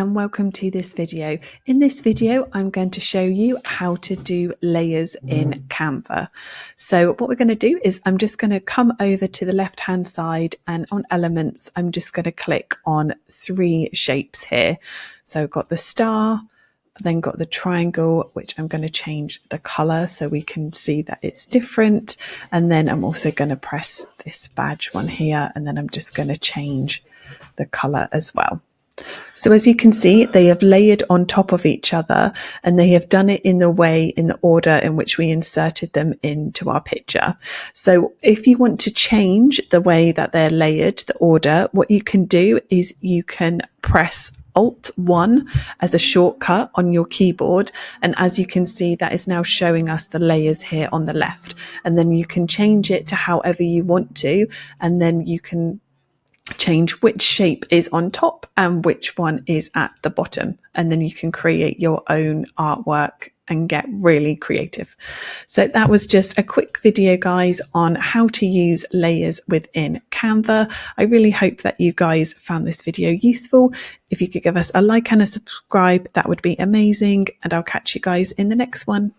and welcome to this video. In this video, I'm going to show you how to do layers in Canva. So what we're going to do is I'm just going to come over to the left hand side, and on elements, I'm just going to click on three shapes here. So I've got the star, then got the triangle, which I'm going to change the color so we can see that it's different. And then I'm also going to press this badge one here, and then I'm just going to change the color as well. So as you can see, they have layered on top of each other, and they have done it in the order in which we inserted them into our picture. So if you want to change the way that they're layered, the order, what you can do is you can press Alt-1 as a shortcut on your keyboard, and as you can see, that is now showing us the layers here on the left, and then you can change it to however you want to, and then you can change which shape is on top and which one is at the bottom, and then you can create your own artwork and get really creative. So that was just a quick video, guys, on how to use layers within Canva. I really hope that you guys found this video useful. If you could give us a like and a subscribe, that would be amazing, and I'll catch you guys in the next one.